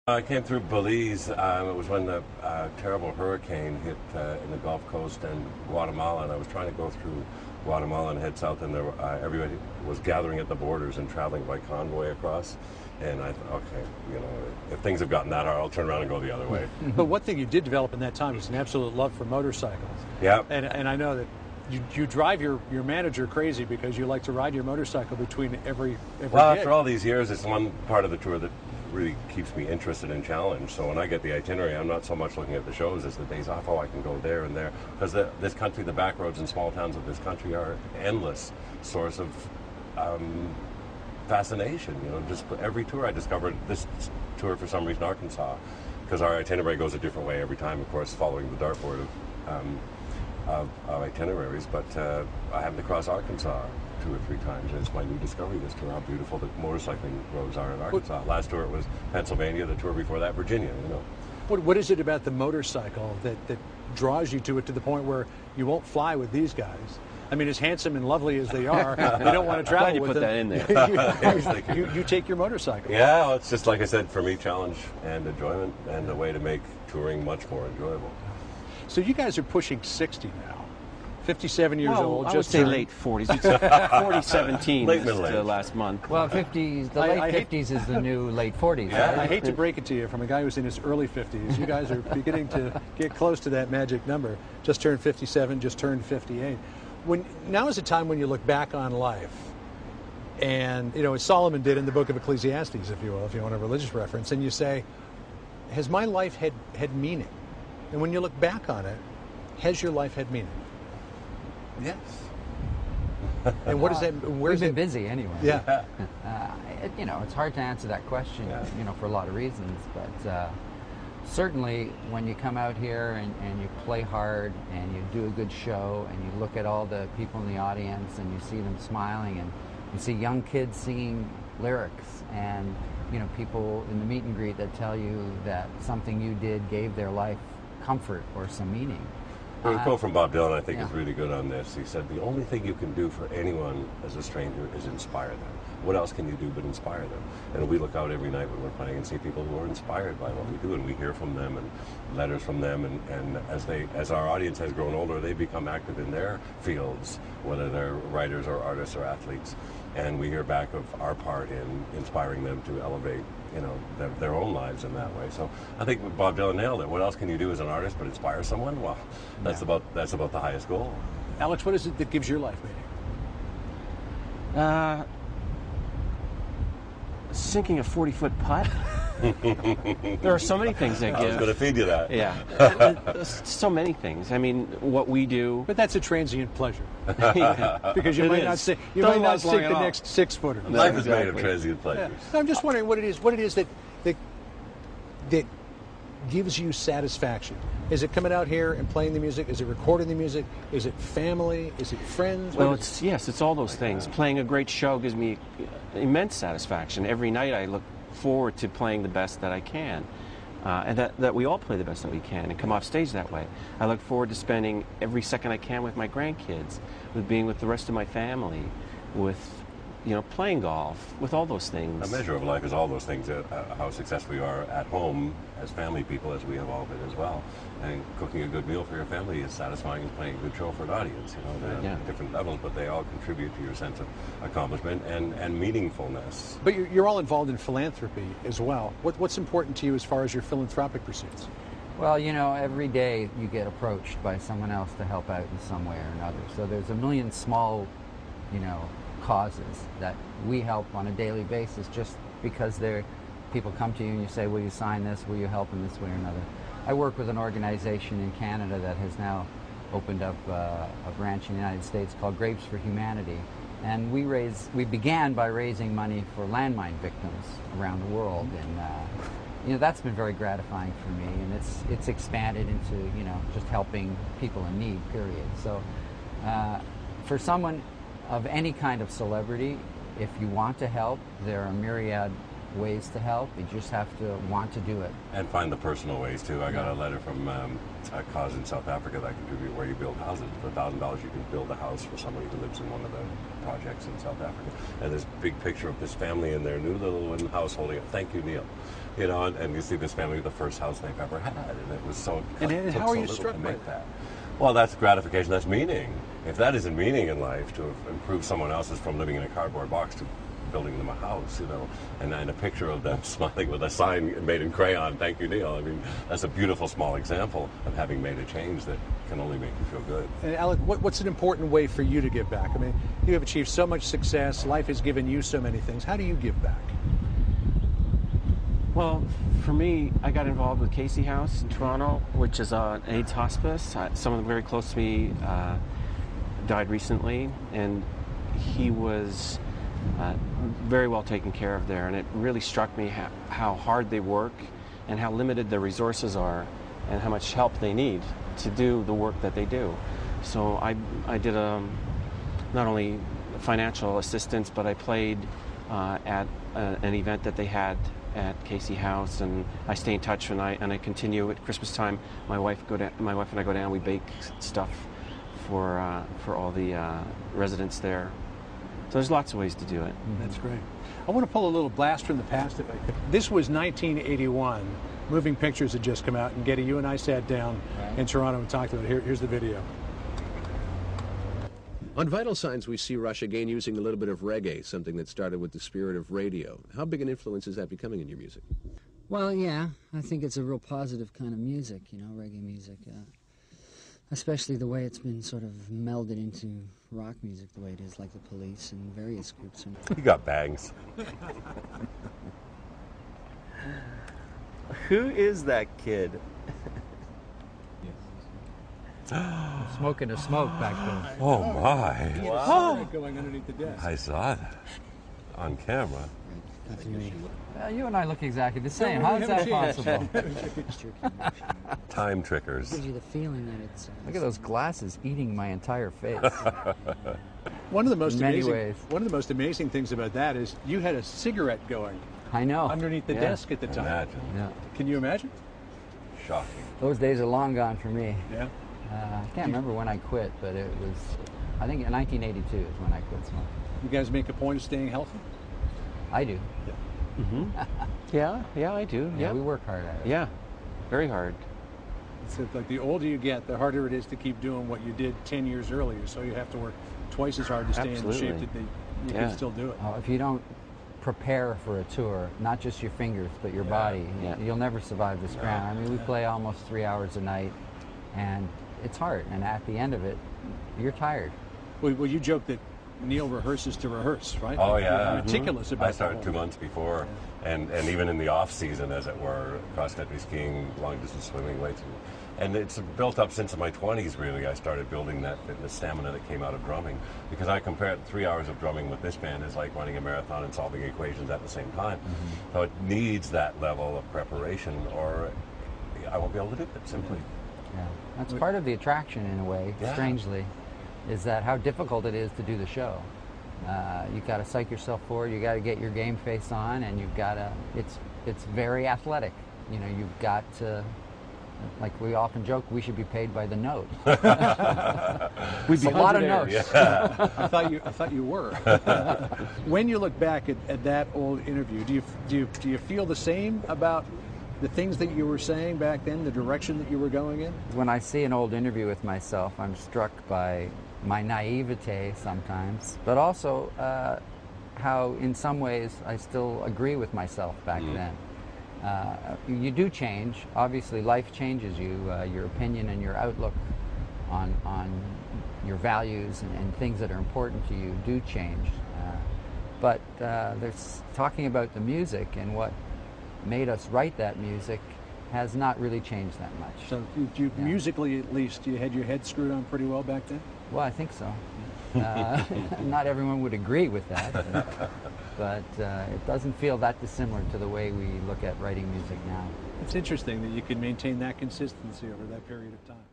I came through Belize. It was when the terrible hurricane hit in the Gulf Coast and Guatemala, and I was trying to go through Guatemala and head south, and everybody was gathering at the borders and traveling by convoy across. And I thought, okay, if things have gotten that hard, I'll turn around and go the other way. But one thing you did develop in that time was an absolute love for motorcycles. Yeah. And I know that you drive your manager crazy because you like to ride your motorcycle between every Well, gig. after all these years, it's one part of the tour that really keeps me interested and challenged. So when I get the itinerary, I'm not so much looking at the shows as the days off. Oh, I can go there and there. Because this country, the back roads and small towns of this country are an endless source of fascination. Just every tour I discovered this tour for some reason Arkansas, because our itinerary goes a different way every time, of course, following the dartboard of itineraries. But I happened to cross Arkansas 2 or 3 times, and it's my new discovery this tour, how beautiful the motorcycling roads are in Arkansas. Last tour it was Pennsylvania, the tour before that Virginia. What is it about the motorcycle that draws you to it to the point where you won't fly with these guys? I mean, as handsome and lovely as they are, you don't want to travel with them. Glad you put that in there. you take your motorcycle. Yeah, well, it's just like I said, for me, challenge and enjoyment, and a way to make touring much more enjoyable. So you guys are pushing 60 now. 57 years old. I would say late 40s. It's 4017 Late middle age. Last month. Well, 50s, the late 50s is the new late 40s. Yeah. I hate to break it to you from a guy who's in his early 50s. You guys are beginning to get close to that magic number. Just turned 57, just turned 58. Now is a time when you look back on life, and as Solomon did in the book of Ecclesiastes, if you will, if you want a religious reference, and you say, has my life had meaning? And when you look back on it, has your life had meaning? Yes. And what does that? We've been busy anyway. Yeah. It's hard to answer that question, for a lot of reasons. But certainly, when you come out here and you play hard and you do a good show and you look at all the people in the audience and you see them smiling and you see young kids singing lyrics and people in the meet and greet that tell you that something you did gave their life comfort or some meaning. A quote from Bob Dylan, I think, is really good on this. He said, the only thing you can do for anyone as a stranger is inspire them. What else can you do but inspire them? And we look out every night when we're playing and see people who are inspired by what we do, and we hear from them and letters from them. And as our audience has grown older, they become active in their fields, whether they're writers or artists or athletes. And we hear back of our part in inspiring them to elevate their own lives in that way. So I think Bob Dylan nailed it. What else can you do as an artist but inspire someone? Well, that's about the highest goal. Alex, what is it that gives your life meaning? Sinking a 40-foot putt. There are so many things that give. I was going to feed you that. Yeah. So many things. I mean, what we do. But that's a transient pleasure. Yeah. Because you might not sink the next 6-footer. Life is made of transient pleasures. Yeah. So I'm just wondering what it is that gives you satisfaction. Is it coming out here and playing the music? Is it recording the music? Is it family? Is it friends? Well, it's all those things. Playing a great show gives me immense satisfaction. Every night I look forward to playing the best that I can. And that we all play the best that we can and come off stage that way. I look forward to spending every second I can with my grandkids, with being with the rest of my family, with playing golf, with all those things. A measure of life is all those things, how successful you are at home as family people, as we have all been as well. And cooking a good meal for your family is satisfying as playing a good show for an audience. They're at different levels, but they all contribute to your sense of accomplishment and meaningfulness. But you're all involved in philanthropy as well. What's important to you as far as your philanthropic pursuits? Well, every day you get approached by someone else to help out in some way or another. So there's a million small, causes that we help on a daily basis just because people come to you and you say, will you sign this, will you help in this way or another. I work with an organization in Canada that has now opened up a branch in the United States called Grapes for Humanity, and we began by raising money for landmine victims around the world, and that's been very gratifying for me, and it's expanded into just helping people in need, period. So for someone of any kind of celebrity, if you want to help, there are myriad ways to help. You just have to want to do it. And find the personal ways too. I got a letter from a cause in South Africa that contribute where you build houses. For $1,000 you can build a house for somebody who lives in one of the projects in South Africa. And this big picture of this family in their new little wooden house holding up, "Thank you, Neil." You know, and you see this family, the first house they've ever had, and it was so. And took how are so you little struck to by make that? Well, that's gratification. That's meaning. If that isn't meaning in life, to have improved someone else's from living in a cardboard box to building them a house, you know, and a picture of them smiling with a sign made in crayon, "Thank you, Neil." I mean, that's a beautiful small example of having made a change that can only make you feel good. And Alec, what's an important way for you to give back? I mean, you have achieved so much success. Life has given you so many things. How do you give back? Well, for me, I got involved with Casey House in Toronto, which is an AIDS hospice. Someone very close to me died recently, and he was very well taken care of there. And it really struck me how hard they work and how limited their resources are and how much help they need to do the work that they do. So I did not only financial assistance, but I played at an event that they had at Casey House, and I stay in touch, and I continue at Christmas time. My wife and I go down. We bake stuff for all the residents there. So there's lots of ways to do it. That's great. I want to pull a little blast from the past, if I could. This was 1981. Moving Pictures had just come out, and Getty, you and I sat down in Toronto and talked about it. Here's the video. On Vital Signs, we see Rush again using a little bit of reggae, something that started with the spirit of radio. How big an influence is that becoming in your music? Well, yeah, I think it's a real positive kind of music, you know, reggae music. Especially the way it's been sort of melded into rock music, the way it is, like the Police and various groups. You got bangs. Who is that kid? Smoking a smoke back then. Oh my! Wow. Going underneath the desk. I saw that on camera. You and I look exactly the same. How is that possible? Time trickers. Gives you the feeling that it's... Look at those glasses eating my entire face. One of the most In many amazing ways. One of the most amazing things about that is you had a cigarette going I know. underneath the desk at the time. Imagine. Yeah. Can you imagine? Shocking. Those days are long gone for me. Yeah. I can't remember when I quit, but it was, I think in 1982 is when I quit smoking. You guys make a point of staying healthy? I do. Yeah, I do. Yeah, we work hard at it. Yeah, very hard. It's like the older you get, the harder it is to keep doing what you did 10 years earlier. So you have to work twice as hard to stay in the shape Absolutely. that you can still do it. If you don't prepare for a tour, not just your fingers, but your body, Yeah. you'll never survive this ground. I mean, we play almost 3 hours a night, and it's hard. And at the end of it, you're tired. Well, you joke that Neil rehearses to rehearse, right? Oh yeah, You're meticulous about I started the 2 whole- months before, and even in the off season, as it were, cross country skiing, long distance swimming, weights, and it's built up since my 20s. Really, I started building that fitness stamina that came out of drumming, because I compare 3 hours of drumming with this band is like running a marathon and solving equations at the same time. So it needs that level of preparation, or I won't be able to do it simply. Yeah, that's part of the attraction in a way, Yeah. strangely, is that how difficult it is to do the show. You've got to psych yourself forward, you got to get your game face on, and you've got to, it's very athletic. You know, you've got to, like we often joke, we should be paid by the note. We'd be a lot of 100 notes. airs. I thought you were. When you look back at that old interview, do you feel the same about the things that you were saying back then, the direction that you were going in? When I see an old interview with myself, I'm struck by my naivete sometimes, but also how in some ways I still agree with myself back then. You do change. Obviously, life changes you. Your opinion and your outlook on your values and things that are important to you do change. But there's talking about the music and what made us write that music has not really changed that much. So musically, at least, you had your head screwed on pretty well back then? Well, I think so. Not everyone would agree with that, but it doesn't feel that dissimilar to the way we look at writing music now. It's interesting that you can maintain that consistency over that period of time.